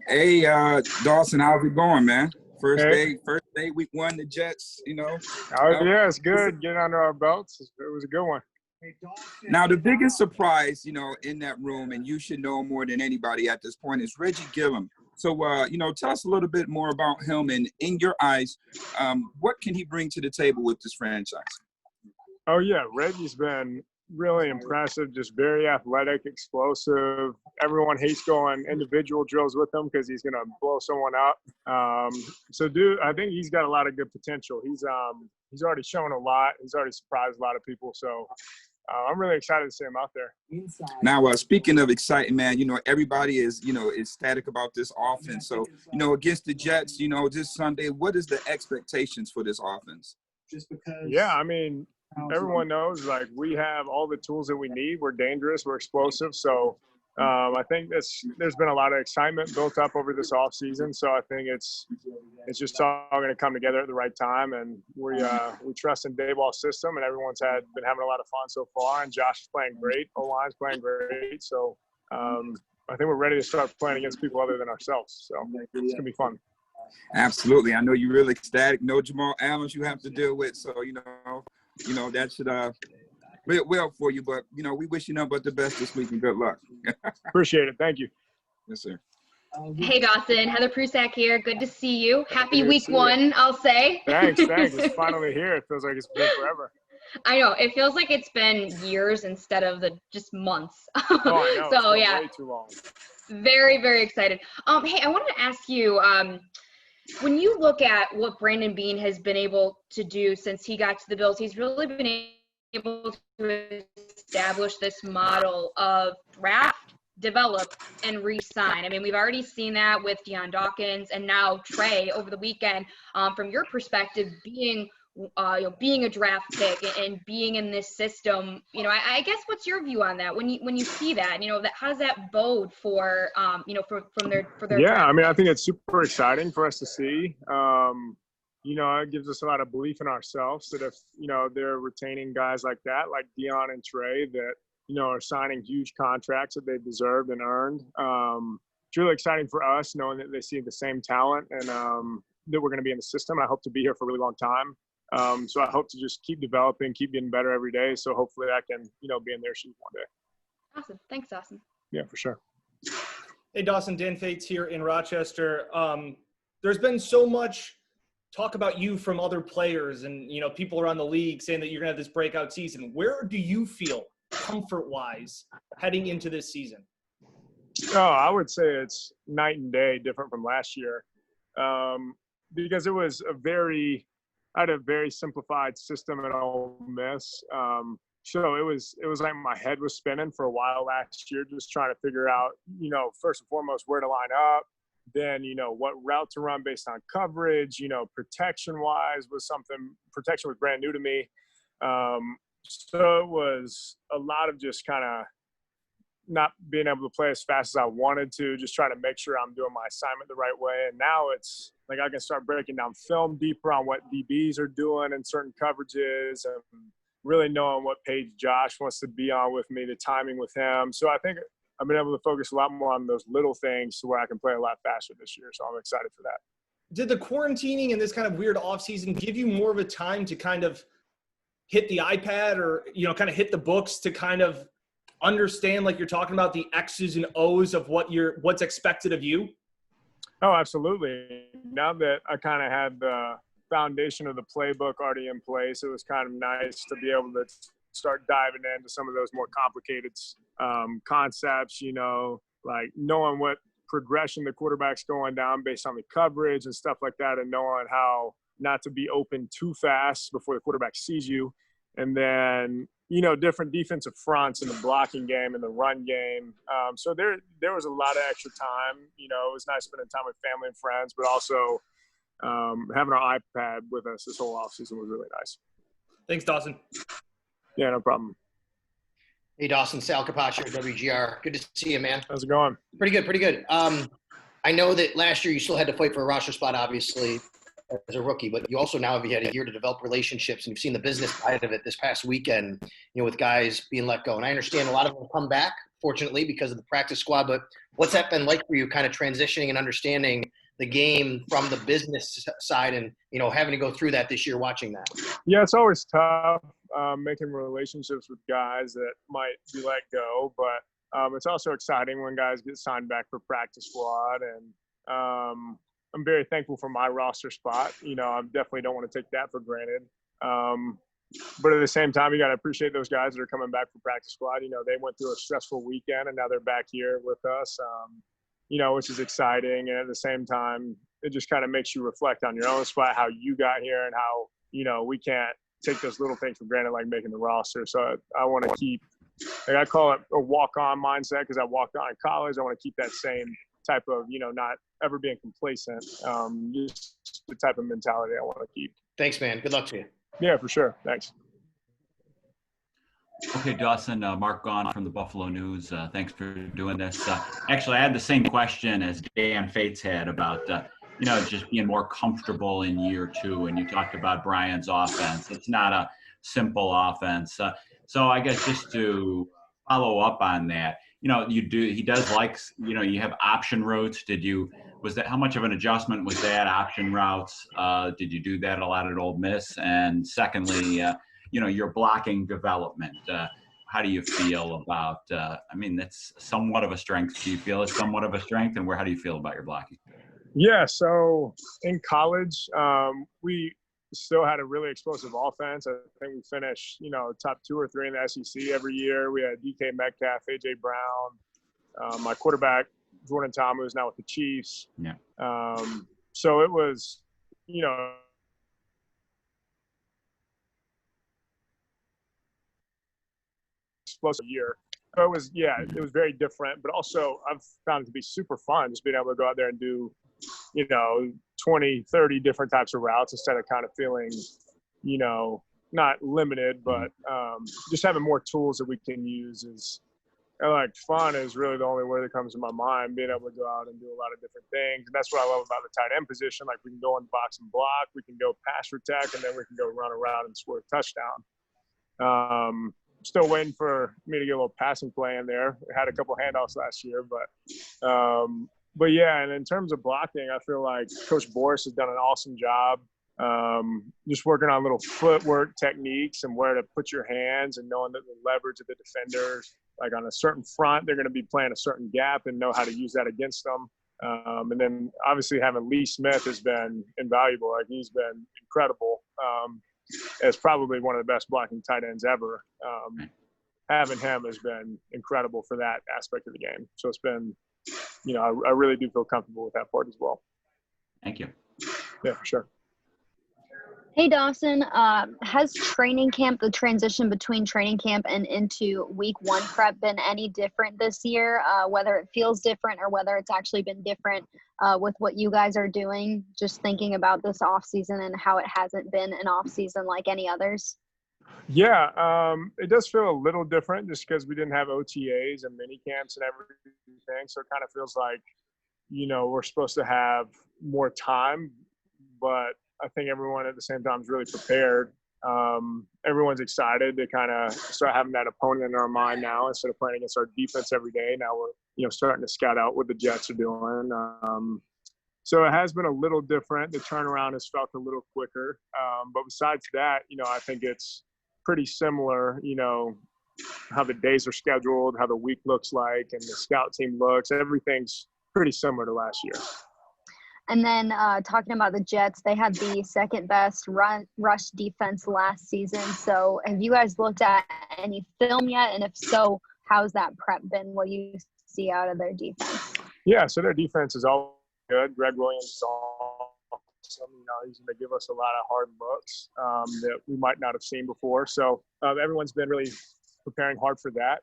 Hey, Dawson, how's it going, man? Hey. First day, week one, the Jets, Oh, Uh, yeah, it's good. Getting under our belts. It was a good one. now, the biggest surprise, in that room, and you should know more than anybody at this point, is Reggie Gillum. So, tell us a little bit more about him, and in your eyes, what can he bring to the table with this franchise? Oh, yeah, Reggie's been really impressive, just very athletic, explosive. Everyone hates going individual drills with him because he's going to blow someone up. Dude, I think he's got a lot of good potential. He's already shown a lot. He's already surprised a lot of people. So I'm really excited to see him out there. Now, speaking of exciting, man, everybody is, ecstatic about this offense. So, against the Jets, this Sunday, what is the expectations for this offense? Yeah, I mean, everyone knows, like, we have all the tools that we need. We're dangerous. We're explosive. So I think there's been a lot of excitement built up over this offseason. So I think it's just all going to come together at the right time. And we trust in Dayball's system, and everyone's been having a lot of fun so far. And Josh is playing great. O-line's playing great. So I think we're ready to start playing against people other than ourselves. So it's going to be fun. Absolutely. I know you're really ecstatic. No Jamal Adams you have to deal with. So, that should well for you. But, we wish you nothing but the best this week and good luck. Appreciate it. Thank you. Yes, sir. Hey, Dawson. Heather Prusak here. Good to see you. Happy Good to week see you. I'll say. Thanks. It's finally here. It feels like it's been forever. I know. It feels like it's been years instead of just months. Oh, I know. So, it's been yeah. way too long. Very, very excited. Hey, I wanted to ask you, when you look at what Brandon Beane has been able to do since he got to the Bills, he's really been able to establish this model of draft, develop, and re-sign. I mean, we've already seen that with Deion Dawkins and now Trey over the weekend. From your perspective, being a draft pick and being in this system, I guess what's your view on that when you see that, how does that bode for, from their Yeah, draft? I mean, I think it's super exciting for us to see. It gives us a lot of belief in ourselves that if, they're retaining guys like that, like Deion and Trey, that, are signing huge contracts that they deserved and earned. It's really exciting for us knowing that they see the same talent and that we're going to be in the system. I hope to be here for a really long time. So I hope to just keep developing, keep getting better every day. So hopefully I can, be in their shoes one day. Awesome. Thanks, Dawson. Yeah, for sure. Hey, Dawson, Dan Fates here in Rochester. There's been so much talk about you from other players and, people around the league saying that you're going to have this breakout season. Where do you feel comfort-wise heading into this season? Oh, I would say it's night and day different from last year because it was I had a very simplified system at Ole Miss. So it was like my head was spinning for a while last year, just trying to figure out, first and foremost, where to line up. Then, what route to run based on coverage, protection-wise protection was brand new to me. So it was a lot of just kind of not being able to play as fast as I wanted to, just trying to make sure I'm doing my assignment the right way. And now it's like I can start breaking down film deeper on what DBs are doing in certain coverages and really knowing what page Josh wants to be on with me, the timing with him. So I think I've been able to focus a lot more on those little things to where I can play a lot faster this year. So I'm excited for that. Did the quarantining and this kind of weird offseason give you more of a time to kind of hit the iPad or, kind of hit the books to kind of understand, like you're talking about, the X's and O's of what's expected of you? Oh, absolutely. Now that I kind of had the foundation of the playbook already in place, it was kind of nice to be able to start diving into some of those more complicated concepts, like knowing what progression the quarterback's going down based on the coverage and stuff like that, and knowing how not to be open too fast before the quarterback sees you. And then, different defensive fronts in the blocking game and the run game. So there was a lot of extra time. It was nice spending time with family and friends, but also having our iPad with us this whole offseason was really nice. Thanks, Dawson. Yeah, no problem. Hey, Dawson, Sal Capaccio, WGR. Good to see you, man. How's it going? Pretty good. I know that last year you still had to fight for a roster spot, obviously. as a rookie, but you also now have had a year to develop relationships, and you've seen the business side of it this past weekend, with guys being let go. And I understand a lot of them come back, fortunately, because of the practice squad, but what's that been like for you, kind of transitioning and understanding the game from the business side and, having to go through that this year, watching that? Yeah, it's always tough making relationships with guys that might be let go, but it's also exciting when guys get signed back for practice squad. And I'm very thankful for my roster spot. I definitely don't want to take that for granted. But at the same time, you got to appreciate those guys that are coming back for practice squad. They went through a stressful weekend and now they're back here with us, which is exciting. And at the same time, it just kind of makes you reflect on your own spot, how you got here and how, we can't take those little things for granted, like making the roster. So I want to keep, I call it a walk-on mindset because I walked on in college. I want to keep that same type of, not ever being complacent, just the type of mentality I want to keep. Thanks, man. Good luck to you. Yeah, for sure. Thanks. Okay, Dawson, Mark Gahn from the Buffalo News. Thanks for doing this. Actually, I had the same question as Dan Fates had about, just being more comfortable in year two. And you talked about Brian's offense. It's not a simple offense. So I guess just to follow up on that, he does like, you have option routes. How much of an adjustment was that, option routes? Did you do that a lot at Ole Miss? And secondly, your blocking development. How do you feel about, that's somewhat of a strength. Do you feel it's somewhat of a strength? And how do you feel about your blocking? Yeah, so in college, we still had a really explosive offense. I think we finished, top 2 or 3 in the SEC every year. We had DK Metcalf, A.J. Brown, my quarterback, Jordan Tom, who's now with the Chiefs. Yeah. So it was, explosive year. So it was very different, but also I've found it to be super fun just being able to go out there and do, 20, 30 different types of routes instead of kind of feeling, not limited, but just having more tools that we can use is, fun is really the only word that comes to my mind, being able to go out and do a lot of different things. And that's what I love about the tight end position. Like, we can go in the box and block, we can go pass protect, and then we can go run around and score a touchdown. Still waiting for me to get a little passing play in there. I had a couple handoffs last year, but yeah, and in terms of blocking, I feel like Coach Boris has done an awesome job. Just working on little footwork techniques and where to put your hands and knowing that the leverage of the defenders, like on a certain front, they're going to be playing a certain gap and know how to use that against them. And then obviously having Lee Smith has been invaluable. Like, he's been incredible. As probably one of the best blocking tight ends ever. Having him has been incredible for that aspect of the game. So it's been, I really do feel comfortable with that part as well. Thank you. Yeah, for sure. Hey, Dawson, has training camp, the transition between training camp and into week 1 prep been any different this year, whether it feels different or whether it's actually been different with what you guys are doing, just thinking about this off season and how it hasn't been an off season like any others? Yeah, it does feel a little different just because we didn't have OTAs and mini camps and everything. So it kind of feels like, we're supposed to have more time, but I think everyone at the same time is really prepared. Everyone's excited to kind of start having that opponent in our mind now instead of playing against our defense every day. Now we're, starting to scout out what the Jets are doing. So it has been a little different. The turnaround has felt a little quicker. But besides that, I think it's pretty similar, how the days are scheduled, how the week looks like, and the scout team looks. Everything's pretty similar to last year. And then talking about the Jets, they had the second best rush defense last season. So have you guys looked at any film yet? And if so, how's that prep been? What do you see out of their defense? Yeah, so their defense is all good. Greg Williams is awesome. He's going to give us a lot of hard looks that we might not have seen before. So everyone's been really preparing hard for that.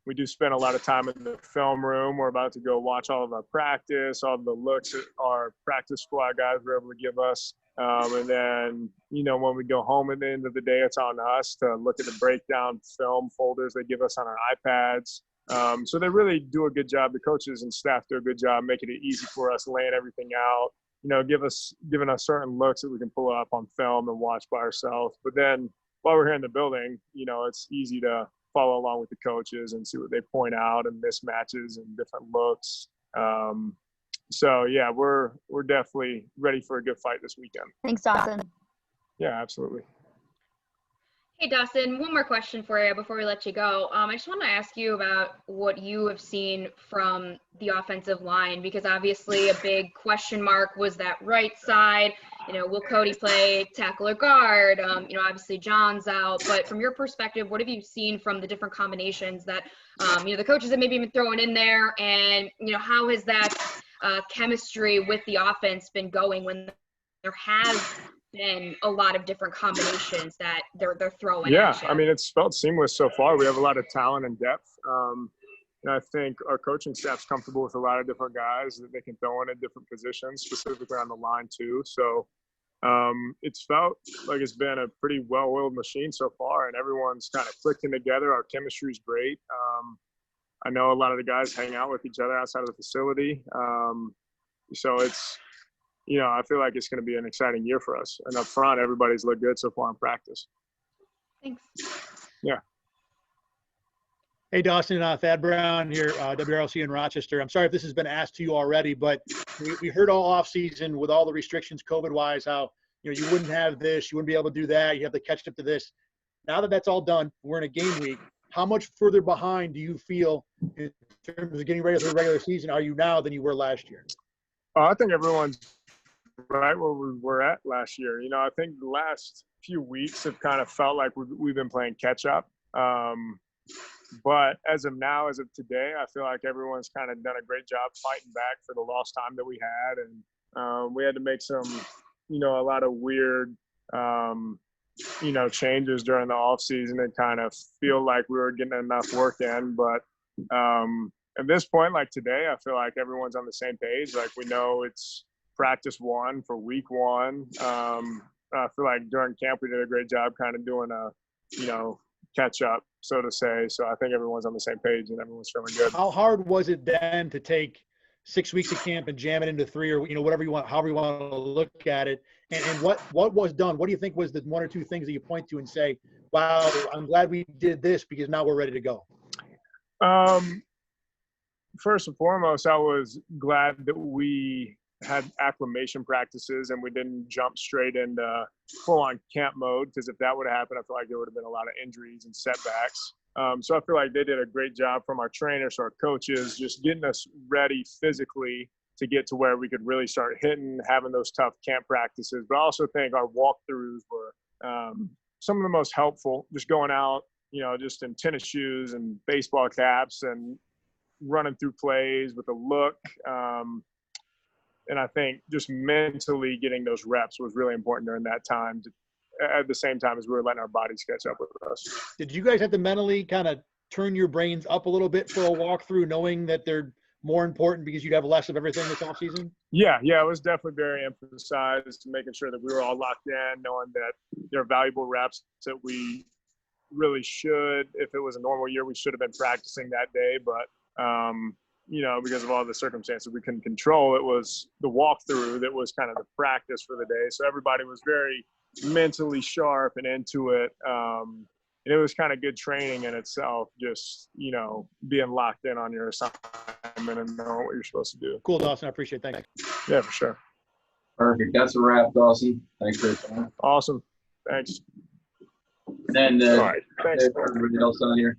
We do spend a lot of time in the film room. We're about to go watch all of our practice, all of the looks that our practice squad guys were able to give us. And then, when we go home at the end of the day, it's on us to look at the breakdown film folders they give us on our iPads. So they really do a good job. The coaches and staff do a good job making it easy for us, laying everything out. giving us certain looks that we can pull up on film and watch by ourselves. But then while we're here in the building, it's easy to follow along with the coaches and see what they point out and mismatches and different looks. So yeah, we're definitely ready for a good fight this weekend. Thanks, Dawson. Yeah, absolutely. Hey, Dawson, one more question for you before we let you go. I just want to ask you about what you have seen from the offensive line, because obviously a big question mark was that right side. Will Cody play tackle or guard? Obviously John's out, but from your perspective, what have you seen from the different combinations that, the coaches have maybe been throwing in there, and, how has that chemistry with the offense been going when there has been a lot of different combinations that they're throwing Yeah, at you? I mean, it's felt seamless so far. We have a lot of talent and depth. And I think our coaching staff's comfortable with a lot of different guys that they can throw in at different positions, specifically on the line too. So it's felt like it's been a pretty well-oiled machine so far, and everyone's kind of clicking together. Our chemistry's great. I know a lot of the guys hang out with each other outside of the facility. So it's, I feel like it's going to be an exciting year for us. And up front, everybody's looked good so far in practice. Thanks. Yeah. Hey, Dawson, Thad Brown here, WRLC in Rochester. I'm sorry if this has been asked to you already, but we heard all offseason with all the restrictions COVID-wise how, you wouldn't have this, you wouldn't be able to do that, you have to catch up to this. Now that that's all done, we're in a game week. How much further behind do you feel in terms of getting ready for the regular season are you now than you were last year? I think everyone's right where we were at last year. I think the last few weeks have kind of felt like we've been playing catch up. But as of now, as of today, I feel like everyone's kind of done a great job fighting back for the lost time that we had. And we had to make some, a lot of weird, changes during the off season and kind of feel like we were getting enough work in. But at this point, like today, I feel like everyone's on the same page. Like we know it's practice 1 for week 1. I feel like during camp, we did a great job kind of doing a, catch up, so to say. So I think everyone's on the same page and everyone's feeling good. How hard was it then to take 6 weeks of camp and jam it into 3 or, whatever you want, however you want to look at it? And what was done? What do you think was the 1 or 2 things that you point to and say, wow, I'm glad we did this because now we're ready to go? First and foremost, I was glad that we had acclimation practices and we didn't jump straight into full-on camp mode, because if that would have happened, I feel like there would have been a lot of injuries and setbacks. So I feel like they did a great job from our trainers, our coaches, just getting us ready physically to get to where we could really start hitting, having those tough camp practices. But I also think our walkthroughs were some of the most helpful, just going out, just in tennis shoes and baseball caps and running through plays with a look. And I think just mentally getting those reps was really important during that time, at the same time as we were letting our bodies catch up with us. Did you guys have to mentally kind of turn your brains up a little bit for a walkthrough, knowing that they're more important because you'd have less of everything this offseason? Yeah, it was definitely very emphasized, making sure that we were all locked in, knowing that there are valuable reps that we really should, if it was a normal year, we should have been practicing that day. But because of all the circumstances we couldn't control, it was the walkthrough that was kind of the practice for the day. So everybody was very mentally sharp and into it. And it was kind of good training in itself, just, being locked in on your assignment and knowing what you're supposed to do. Cool, Dawson. I appreciate it. Thanks. Yeah, for sure. Perfect. That's a wrap, Dawson. Thanks for your time. Awesome. Thanks. And all right. Thanks for everybody else on here.